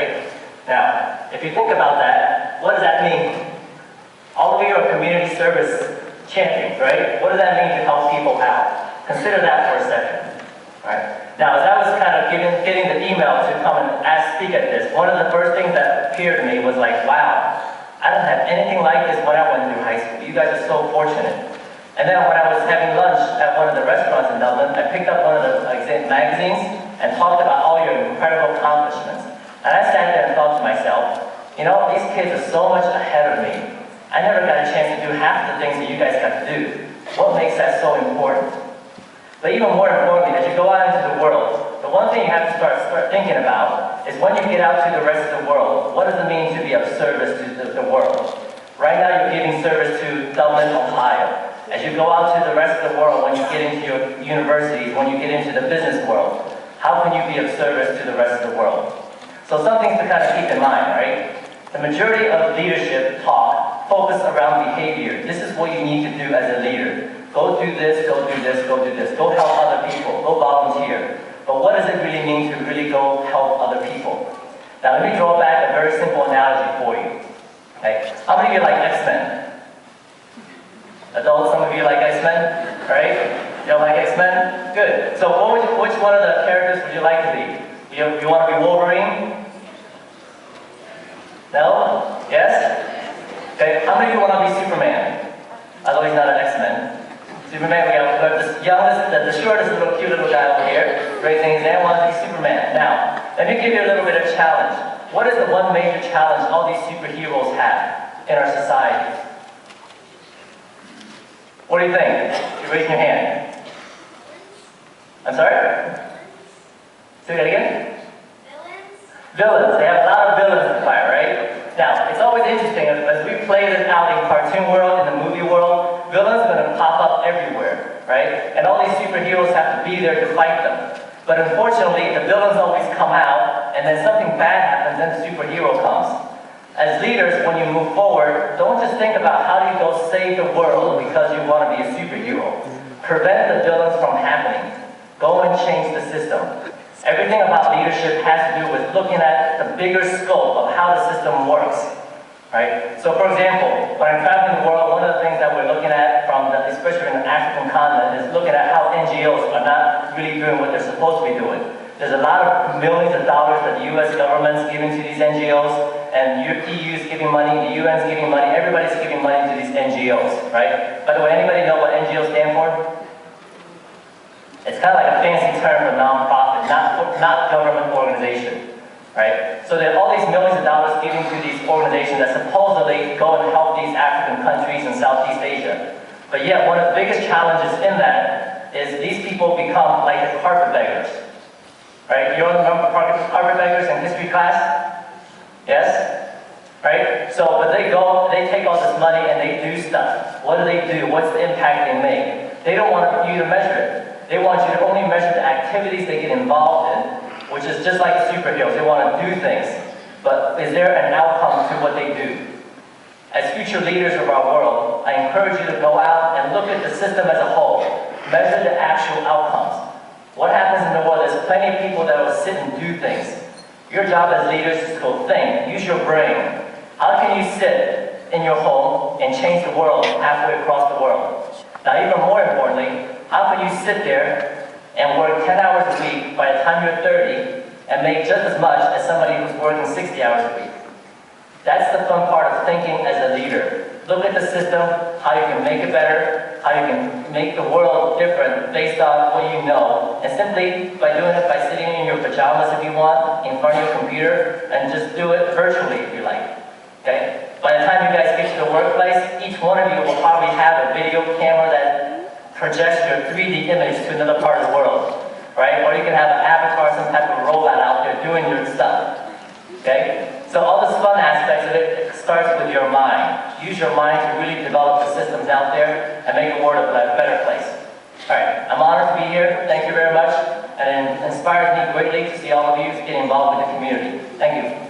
right? Now, if you think about that, what does that mean? All of you are community service champions, right? What does that mean to help people out? Consider that for a second, right? Now, as I was kind of getting the email to come and speak at this, one of the first things that appeared to me was like, wow, I don't have anything like this when I went through high school. You guys are so fortunate. And then when I was having lunch at one of the restaurants in Dublin, I picked up one of the magazines and talked about all your incredible accomplishments. And I sat there and thought to myself, you know, these kids are so much ahead of me. I never got a chance to do half the things that you guys got to do. What makes that so important? But even more importantly, as you go out into the world, the one thing you have to start thinking about is when you get out to the rest of the world, what does it mean to be of service to the world? Right now you're giving service to Dublin, Ohio. As you go out to the rest of the world, when you get into your universities, when you get into the business world, how can you be of service to the rest of the world? So some things to kind of keep in mind, right? The majority of leadership talk focus around behavior. This is what you need to do as a leader. Go do this, go do this, go do this. Go help other people, go volunteer. But what does it really mean to really go help other people? Now let me draw back a very simple analogy for you. Okay? How many of you like X-Men? Adults, some of you like X-Men, right? You don't like X-Men? Good. So which one of the characters would you like to be? You want to be Wolverine? No? Yes? Okay, how many of you want to be Superman? Although he's not an X-Men. Superman, we have the youngest, the shortest little cute little guy over here, raising his hand, wants to be Superman. Now, let me give you a little bit of challenge. What is the one major challenge all these superheroes have in our society? What do you think? You raise your hand. I'm sorry? Say that again? Villains. They have a lot of villains to fight, right? Now, it's always interesting, as we play this out in cartoon world, in the movie world, villains are going to pop up everywhere, right? And all these superheroes have to be there to fight them. But unfortunately, the villains always come out, and then something bad happens, and the superhero comes. As leaders, when you move forward, don't just think about how do you go save the world because you want to be a superhero. Prevent the villains from happening. Go and change the system. Everything about leadership has to do with looking at the bigger scope of how the system works. Right? So for example, when I'm traveling the world, one of the things that we're looking at, especially in the African continent, is looking at how NGOs are not really doing what they're supposed to be doing. There's a lot of millions of dollars that the US government's giving to these NGOs, and EU's giving money, the UN's giving money, everybody's giving money to these NGOs, right? By the way, anybody know what NGOs stand for? It's kind of like a fancy term for nonprofit, not government organization, right? So there are all these millions of dollars given to these organizations that supposedly go and help these African countries in Southeast Asia. But yet, one of the biggest challenges in that is these people become like the carpetbaggers. Right? You all remember carpetbaggers in history class? Yes? Right? So, but they take all this money and they do stuff. What do? What's the impact they make? They don't want you to measure it. They want you to only measure the activities they get involved in, which is just like the superheroes. They want to do things. But is there an outcome to what they do? As future leaders of our world, I encourage you to go out and look at the system as a whole. Measure the actual outcomes. What happens in the world? There's plenty of people that will sit and do things. Your job as leaders is to go think, use your brain. How can you sit in your home and change the world halfway across the world? Now, even more importantly, how can you sit there and work 10 hours a week by the time you're 30 and make just as much as somebody who's working 60 hours a week? That's the fun part of thinking as a leader. Look at the system, how you can make it better, how you can make the world different based on what you know. And simply by doing it by sitting in your pajamas if you want, in front of your computer, and just do it virtually if you like. Okay? By the time you guys get to the workplace, each one of you will probably have a video camera that projects your 3D image to another part of the world. Right? Or you can have an avatar, some type of robot out there doing your stuff. Okay? So all this fun aspects of it starts with your mind. Use your mind to really develop the systems out there and make the world a better place. All right, I'm honored to be here. Thank you very much. And it inspires me greatly to see all of you get involved with the community. Thank you.